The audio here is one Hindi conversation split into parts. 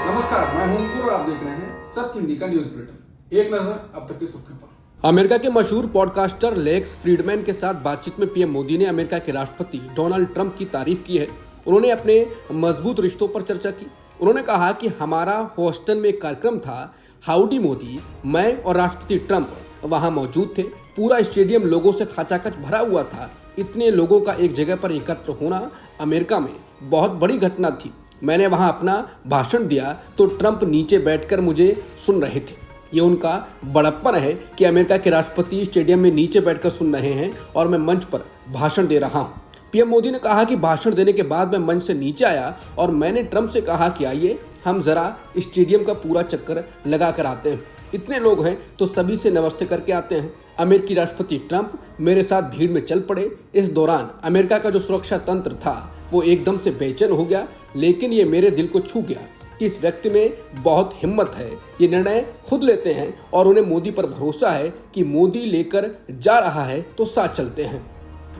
नमस्कार, मैं हूं अंकुर और आप देख रहे हैं सत्य हिंदी का न्यूज बुलेटिन। एक नजर अब तक की सुर्खियों पर। अमेरिका के मशहूर पॉडकास्टर लेक्स फ्रीडमैन के साथ बातचीत में पीएम मोदी ने अमेरिका के राष्ट्रपति डोनाल्ड ट्रंप की तारीफ की है। उन्होंने अपने मजबूत रिश्तों पर चर्चा की। उन्होंने कहा कि हमारा ह्यूस्टन में एक कार्यक्रम था, हाउडी मोदी, मैं और राष्ट्रपति ट्रंप वहां मौजूद थे। पूरा स्टेडियम लोगों से खचाखच भरा हुआ था। इतने लोगों का एक जगह पर एकत्र होना अमेरिका में बहुत बड़ी घटना थी। मैंने वहां अपना भाषण दिया तो ट्रंप नीचे बैठकर मुझे सुन रहे थे। ये उनका बड़प्पन है कि अमेरिका के राष्ट्रपति स्टेडियम में नीचे बैठकर सुन रहे हैं और मैं मंच पर भाषण दे रहा हूं। पीएम मोदी ने कहा कि भाषण देने के बाद मैं मंच से नीचे आया और मैंने ट्रंप से कहा कि आइए हम जरा स्टेडियम का पूरा चक्कर लगा कर आते हैं। इतने लोग हैं तो सभी से नमस्ते करके आते हैं। अमेरिकी राष्ट्रपति ट्रंप मेरे साथ भीड़ में चल पड़े। इस दौरान अमेरिका का जो सुरक्षा तंत्र था वो एकदम से बेचैन हो गया, लेकिन ये मेरे दिल को छू गया कि इस व्यक्ति में बहुत हिम्मत है। ये निर्णय खुद लेते हैं और उन्हें मोदी पर भरोसा है कि मोदी लेकर जा रहा है तो साथ चलते हैं।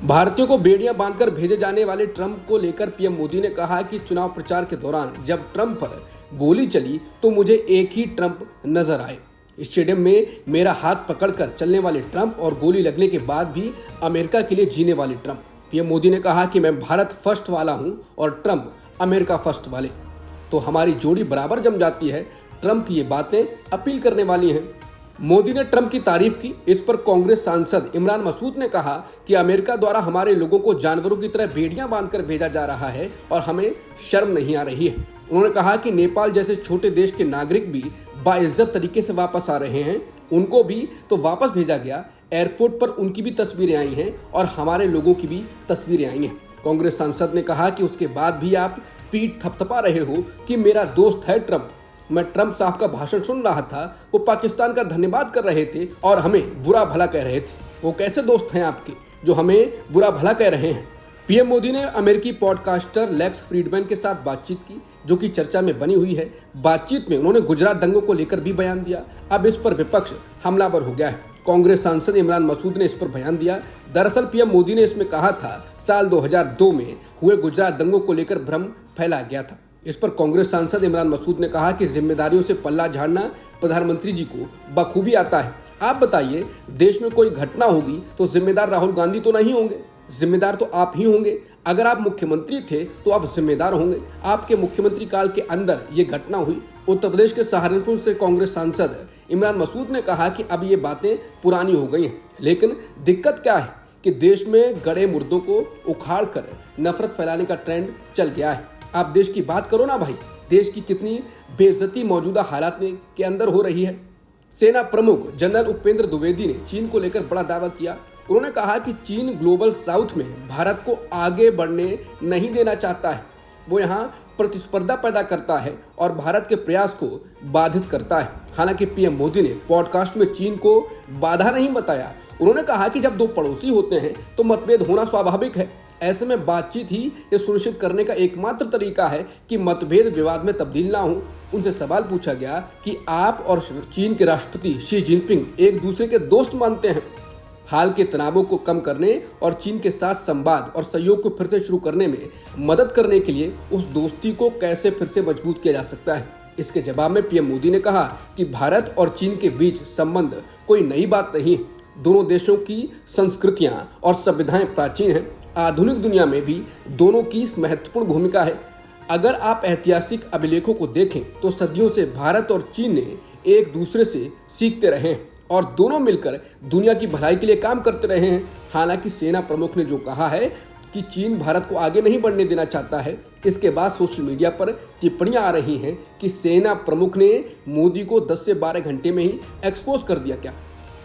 भारतीयों को बेड़ियां बांधकर भेजे जाने वाले ट्रंप को लेकर पीएम मोदी ने कहा कि चुनाव प्रचार के दौरान जब ट्रंप पर गोली चली तो मुझे एक ही ट्रंप नजर आए। स्टेडियम में मेरा हाथ पकड़कर चलने वाले ट्रंप और गोली लगने के बाद भी अमेरिका के लिए जीने वाले ट्रंप। पीएम मोदी ने कहा कि मैं भारत फर्स्ट वाला हूं और ट्रंप अमेरिका फर्स्ट वाले, तो हमारी जोड़ी बराबर जम जाती है। ट्रंप की ये बातें अपील करने वाली हैं। मोदी ने ट्रंप की तारीफ की। इस पर कांग्रेस सांसद इमरान मसूद ने कहा कि अमेरिका द्वारा हमारे लोगों को जानवरों की तरह बेड़ियां बांधकर भेजा जा रहा है और हमें शर्म नहीं आ रही है। उन्होंने कहा कि नेपाल जैसे छोटे देश के नागरिक भी बाइज्जत तरीके से वापस आ रहे हैं, उनको भी तो वापस भेजा गया। एयरपोर्ट पर उनकी भी तस्वीरें आई हैं और हमारे लोगों की भी तस्वीरें आई हैं। कांग्रेस सांसद ने कहा कि उसके बाद भी आप पीठ थपथपा रहे हो कि मेरा दोस्त है ट्रंप। मैं ट्रंप साहब का भाषण सुन रहा था, वो पाकिस्तान का धन्यवाद कर रहे थे और हमें बुरा भला कह रहे थे। वो कैसे दोस्त हैं आपके जो हमें बुरा भला कह रहे हैं? पीएम मोदी ने अमेरिकी पॉडकास्टर लेक्स फ्रीडमैन के साथ बातचीत की, जो कि चर्चा में बनी हुई है। बातचीत में उन्होंने गुजरात दंगों को लेकर भी बयान दिया। अब इस पर विपक्ष हमलावर हो गया है। कांग्रेस सांसद इमरान मसूद ने इस पर बयान दिया। दरअसल पीएम मोदी ने इसमें कहा था साल 2002 में हुए गुजरात दंगों को लेकर भ्रम फैला गया था। इस पर कांग्रेस सांसद इमरान मसूद ने कहा कि जिम्मेदारियों से पल्ला झाड़ना प्रधानमंत्री जी को बखूबी आता है। आप बताइए, देश में कोई घटना होगी तो जिम्मेदार राहुल गांधी तो नहीं होंगे, जिम्मेदार तो आप ही होंगे। अगर आप मुख्यमंत्री थे तो आप जिम्मेदार होंगे। आपके मुख्यमंत्री काल के अंदर ये घटना हुई। उत्तर प्रदेश के सहारनपुर से कांग्रेस सांसद इमरान मसूद ने कहा कि अब ये बातें पुरानी हो गई हैं, लेकिन दिक्कत क्या है कि देश में गड़े मुर्दों को उखाड़ कर नफरत फैलाने का ट्रेंड चल गया है। आप देश की बात करो ना भाई, देश की कितनी बेइज्जती मौजूदा हालात में के अंदर हो रही है। सेना प्रमुख जनरल उपेंद्र द्विवेदी ने चीन को लेकर बड़ा दावा किया। उन्होंने कहा कि चीन ग्लोबल साउथ में भारत को आगे बढ़ने नहीं देना चाहता है। वो यहाँ प्रतिस्पर्धा पैदा करता है और भारत के प्रयास को बाधित करता है। हालांकि पीएम मोदी ने पॉडकास्ट में चीन को बाधा नहीं बताया। उन्होंने कहा कि जब दो पड़ोसी होते हैं तो मतभेद होना स्वाभाविक है। ऐसे में बातचीत ही ये सुनिश्चित करने का एकमात्र तरीका है कि मतभेद विवाद में तब्दील ना हो। उनसे सवाल पूछा गया कि आप और चीन के राष्ट्रपति शी जिनपिंग एक दूसरे के दोस्त मानते हैं। हाल के तनावों को कम करने और चीन के साथ संवाद और सहयोग को फिर से शुरू करने में मदद करने के लिए उस दोस्ती को कैसे फिर से मजबूत किया जा सकता है। इसके जवाब में पीएम मोदी ने कहा कि भारत और चीन के बीच संबंध कोई नई बात नहीं है। दोनों देशों की संस्कृतियां और सभ्यताएं प्राचीन हैं। आधुनिक दुनिया में भी दोनों की महत्वपूर्ण भूमिका है। अगर आप ऐतिहासिक अभिलेखों को देखें तो सदियों से भारत और चीन ने एक दूसरे से सीखते रहे हैं और दोनों मिलकर दुनिया की भलाई के लिए काम करते रहे हैं। हालांकि सेना प्रमुख ने जो कहा है कि चीन भारत को आगे नहीं बढ़ने देना चाहता है, इसके बाद सोशल मीडिया पर टिप्पणियां आ रही हैं कि सेना प्रमुख ने मोदी को 10 से 12 घंटे में ही एक्सपोज कर दिया क्या।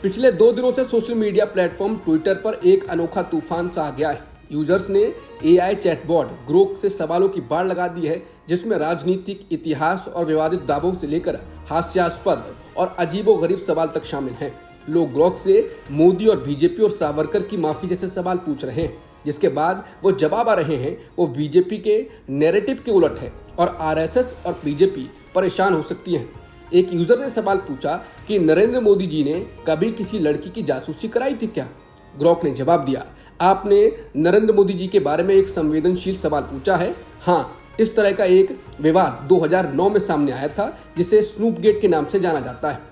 पिछले 2 दिनों से सोशल मीडिया प्लेटफॉर्म ट्विटर पर एक अनोखा तूफान सा आ गया है। यूजर्स ने एआई चैटबॉट ग्रोक से सवालों की बाढ़ लगा दी है, जिसमें राजनीतिक, इतिहास और विवादित दावों से लेकर हास्यास्पद और अजीबोगरीब सवाल तक शामिल हैं। लोग ग्रोक से मोदी और बीजेपी और सावरकर की माफी जैसे सवाल पूछ रहे हैं, जिसके बाद वो जवाब आ रहे हैं वो बीजेपी के नैरेटिव के उलट है और आरएसएस और बीजेपी परेशान हो सकती हैं। एक यूजर ने सवाल पूछा कि नरेंद्र मोदी जी ने कभी किसी लड़की की जासूसी कराई थी क्या। ग्रोक ने जवाब दिया, आपने नरेंद्र मोदी जी के बारे में एक संवेदनशील सवाल पूछा है। हाँ, इस तरह का एक विवाद 2009 में सामने आया था, जिसे स्नूप गेट के नाम से जाना जाता है।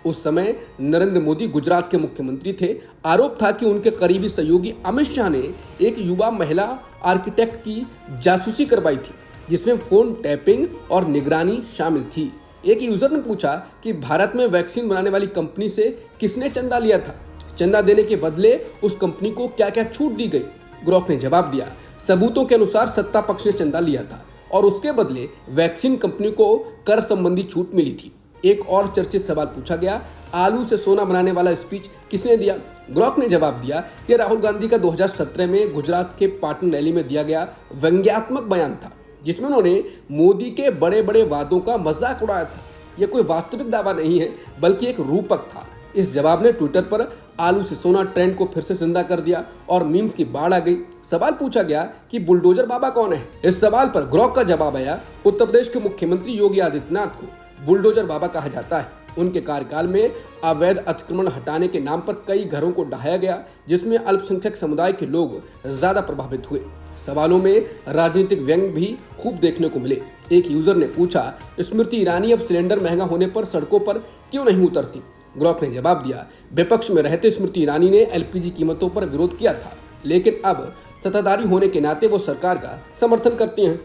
उस समय नरेंद्र मोदी गुजरात के मुख्यमंत्री थे। आरोप था कि उनके करीबी सहयोगी अमित शाह ने एक युवा महिला आर्किटेक्ट की जासूसी करवाई थी, जिसमें फोन टैपिंग और निगरानी शामिल थी। एक यूजर ने पूछा कि भारत में वैक्सीन बनाने वाली कंपनी से किसने चंदा लिया था, चंदा देने के बदले उस कंपनी को क्या क्या छूट दी गई। ग्रोफ ने जवाब दिया, सबूतों के अनुसार सत्ता पक्ष ने चंदा लिया था और उसके बदले वैक्सीन कंपनी को कर संबंधी छूट मिली थी। एक और चर्चित सवाल पूछा गया, आलू से सोना बनाने वाला स्पीच किसने दिया। ग्रोफ ने जवाब दिया, यह राहुल गांधी का 2017 में गुजरात के पाटन रैली में दिया गया व्यंग्यात्मक बयान था, जिसमें उन्होंने मोदी के बड़े बड़े वादों का मजाक उड़ाया था। यह कोई वास्तविक दावा नहीं है, बल्कि एक रूपक था। इस जवाब ने ट्विटर पर आलू से सोना ट्रेंड को फिर से जिंदा कर दिया और मीम्स की बाढ़ आ गई। सवाल पूछा गया कि बुलडोजर बाबा कौन है। इस सवाल पर ग्रोफ का जवाब आया, उत्तर प्रदेश के मुख्यमंत्री योगी आदित्यनाथ को बुलडोजर बाबा कहा जाता है। उनके कार्यकाल में अवैध अतिक्रमण हटाने के नाम पर कई घरों को ढहाया गया, जिसमें अल्पसंख्यक समुदाय के लोग ज्यादा प्रभावित हुए। सवालों में राजनीतिक व्यंग भी खूब देखने को मिले। एक यूजर ने पूछा, स्मृति ईरानी अब सिलेंडर महंगा होने पर सड़कों पर क्यों नहीं उतरती। ग्रोफ ने जवाब दिया, विपक्ष में रहते स्मृति ईरानी ने एलपीजी कीमतों पर विरोध किया था, लेकिन अब सत्ताधारी होने के नाते वो सरकार का समर्थन करती हैं।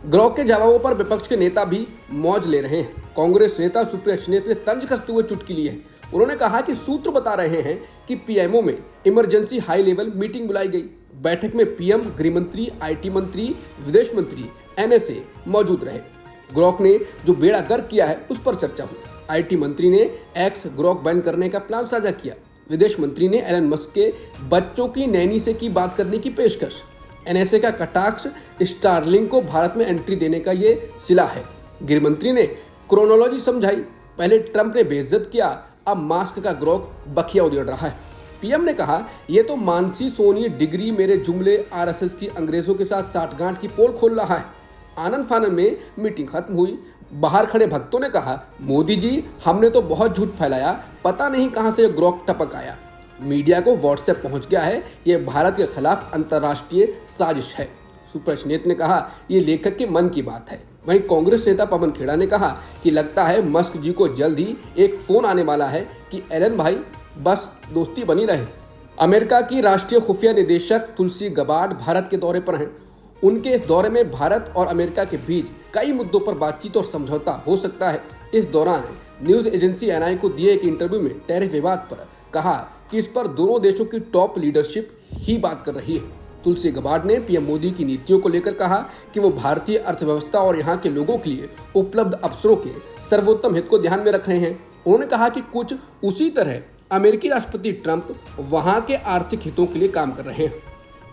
ग्रोफ के जवाबों पर विपक्ष के नेता भी मौज ले रहे हैं। कांग्रेस नेता सुप्रिया सुले ने तंज कसते हुए चुटकी ली है। उन्होंने कहा कि सूत्र बता रहे हैं कि पीएमओ में इमरजेंसी हाई लेवल मीटिंग बुलाई गई। बैठक में पीएम, गृह मंत्री, आईटी मंत्री, विदेश मंत्री, एनएसए मौजूद रहे। ग्रोफ ने जो बेड़ा गर्क किया है उस पर चर्चा हुई। आईटी मंत्री ने एक्स ग्रोक बैन करने का प्लान साझा किया। विदेश मंत्री ने एलन मस्क के बच्चों की नैनी से की बात करने की पेशकश। एनएसए का कटाक्ष स्टारलिंक को भारत में एंट्री देने का ये सिला है। गृह मंत्री ने क्रोनोलॉजी समझाई, पहले ट्रंप ने बेइज्जत किया, अब मास्क का ग्रोक बखिया उधेड़ रहा है। पीएम ने कहा, ये तो मानसी सोनी डिग्री मेरे जुमले आरएसएस की अंग्रेजों के साथ साठगांठ की पोल खोल रहा है। आनंद फानन में मीटिंग खत्म हुई। बाहर खड़े भक्तों ने कहा, मोदी जी हमने तो बहुत झूठ फैलाया, पता नहीं कहां से ग्रोक टपक आया। मीडिया को व्हाट्सएप पहुंच गया है, ये भारत के खिलाफ अंतर्राष्ट्रीय साजिश है। सुप्रश्नेत ने कहा, ये लेखक के मन की बात है। वहीं कांग्रेस नेता पवन खेड़ा ने कहा कि लगता है मस्क जी को जल्द ही एक फोन आने वाला है कि एलन भाई बस दोस्ती बनी रहे। अमेरिका की राष्ट्रीय खुफिया निदेशक तुलसी गबार्ड भारत के दौरे पर हैं। उनके इस दौरे में भारत और अमेरिका के बीच कई मुद्दों पर बातचीत और समझौता हो सकता है। इस दौरान न्यूज एजेंसी एनआई को दिए एक इंटरव्यू में टैरिफ विवाद पर कहा कि इस पर दोनों देशों की टॉप लीडरशिप ही बात कर रही है। तुलसी गबार्ड ने पीएम मोदी की नीतियों को लेकर कहा कि वो भारतीय अर्थव्यवस्था और यहाँ के लोगों के लिए उपलब्ध अवसरों के सर्वोत्तम हित को ध्यान में रख रहे हैं। उन्होंने कहा कि कुछ उसी तरह अमेरिकी राष्ट्रपति ट्रंप वहाँ के आर्थिक हितों के लिए काम कर रहे हैं।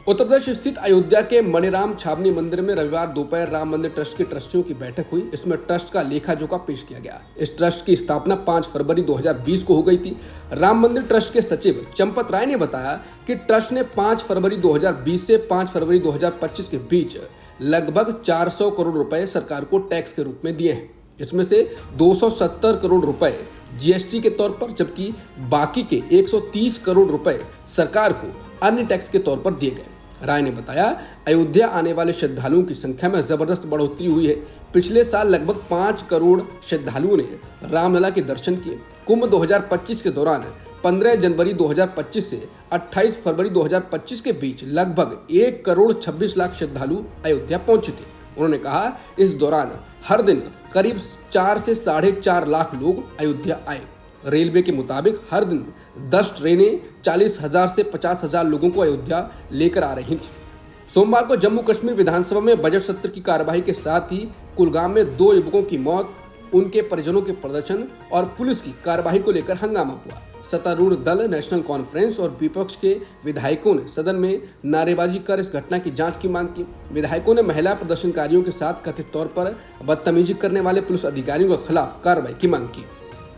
उत्तर प्रदेश स्थित अयोध्या के मणिराम छावनी मंदिर में रविवार दोपहर राम मंदिर ट्रस्ट के ट्रस्टियों की बैठक हुई। इसमें ट्रस्ट का लेखा जोखा पेश किया गया। इस ट्रस्ट की स्थापना 5 फरवरी 2020 को हो गई थी। राम मंदिर ट्रस्ट के सचिव चंपत राय ने बताया कि ट्रस्ट ने 5 फरवरी 2020 से 5 फरवरी 2025 के बीच लगभग 400 करोड़ रुपए सरकार को टैक्स के रूप में दिए हैं। इसमें से 270 करोड़ रुपए जीएसटी के तौर पर, जबकि बाकी के 130 करोड़ रुपए सरकार को अन्य टैक्स के तौर पर दिए गए। राय ने बताया, अयोध्या आने वाले श्रद्धालुओं की संख्या में जबरदस्त बढ़ोतरी हुई है। पिछले साल लगभग 5 करोड़ श्रद्धालुओं ने रामलला के दर्शन किए। कुंभ 2025 के दौरान 15 जनवरी 2025 से 28 फरवरी 2025 के बीच लगभग 1 करोड़ 26 लाख श्रद्धालु अयोध्या पहुंचे थे। उन्होंने कहा, इस दौरान हर दिन करीब 4 से 4.5 लाख लोग अयोध्या आए। रेलवे के मुताबिक हर दिन 10 ट्रेनें 40,000 से 50,000 लोगों को अयोध्या लेकर आ रही थी। सोमवार को जम्मू कश्मीर विधानसभा में बजट सत्र की कार्यवाही के साथ ही कुलगाम में 2 युवकों की मौत, उनके परिजनों के प्रदर्शन और पुलिस की कार्यवाही को लेकर हंगामा हुआ। सत्तारूढ़ दल नेशनल कॉन्फ्रेंस और विपक्ष के विधायकों ने सदन में नारेबाजी कर इस घटना की जांच की मांग की। विधायकों ने महिला प्रदर्शनकारियों के साथ कथित तौर पर बदतमीजी करने वाले पुलिस अधिकारियों के खिलाफ कार्रवाई की मांग की।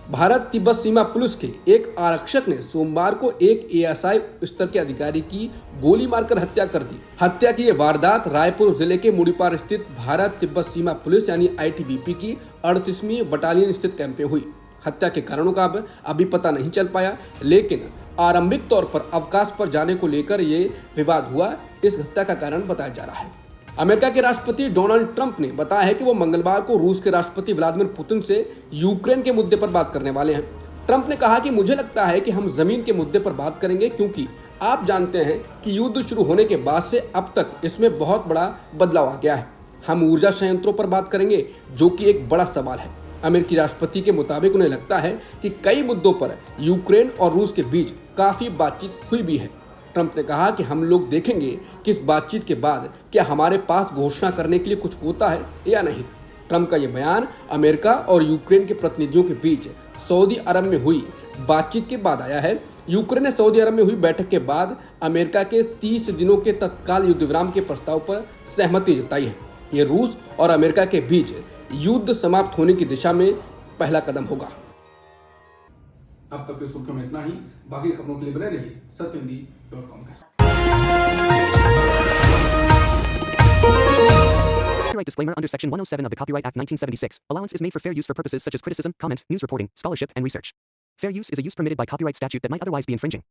भारत तिब्बत सीमा पुलिस के एक आरक्षक ने सोमवार को एक एएसआई स्तर के अधिकारी की गोली मारकर हत्या कर दी। हत्या की यह वारदात रायपुर जिले के मुड़ीपार स्थित भारत तिब्बत सीमा पुलिस यानी आईटीबीपी की 38वीं बटालियन स्थित कैंप में हुई। हत्या के कारणों का अभी पता नहीं चल पाया, लेकिन आरंभिक तौर पर अवकाश पर जाने को लेकर ये विवाद हुआ। इस हत्या का कारण बताया जा रहा है। अमेरिका के राष्ट्रपति डोनाल्ड ट्रंप ने बताया है कि वो मंगलवार को रूस के राष्ट्रपति व्लादिमीर पुतिन से यूक्रेन के मुद्दे पर बात करने वाले हैं। ट्रंप ने कहा कि मुझे लगता है कि हम जमीन के मुद्दे पर बात करेंगे, क्योंकि आप जानते हैं कि युद्ध शुरू होने के बाद से अब तक इसमें बहुत बड़ा बदलाव आ गया है। हम ऊर्जा संयंत्रों पर बात करेंगे, जो कि एक बड़ा सवाल है। अमेरिकी राष्ट्रपति के मुताबिक उन्हें लगता है कि कई मुद्दों पर यूक्रेन और रूस के बीच काफी बातचीत हुई भी है। ट्रंप ने कहा कि हम लोग देखेंगे कि इस बातचीत के बाद क्या हमारे पास घोषणा करने के लिए कुछ होता है या नहीं। ट्रंप का यह बयान अमेरिका और यूक्रेन के प्रतिनिधियों के बीच सऊदी अरब में हुई बातचीत के बाद आया है। यूक्रेन ने सऊदी अरब में हुई बैठक के बाद अमेरिका के 30 दिनों के तत्काल युद्ध विराम के प्रस्ताव पर सहमति जताई है। ये रूस और अमेरिका के बीच युद्ध समाप्त होने की दिशा में पहला कदम होगा। अब तक की सुर्खियों में इतना ही। बाकी खबरों के लिए बने रहिए सत्यहिंदी.com के साथ। Copyright disclaimer under Section 107 of the Copyright Act 1976. Allowance is made for fair use for purposes such as criticism, comment, news reporting, scholarship, and research. Fair use is a use permitted by copyright statute that might otherwise be infringing.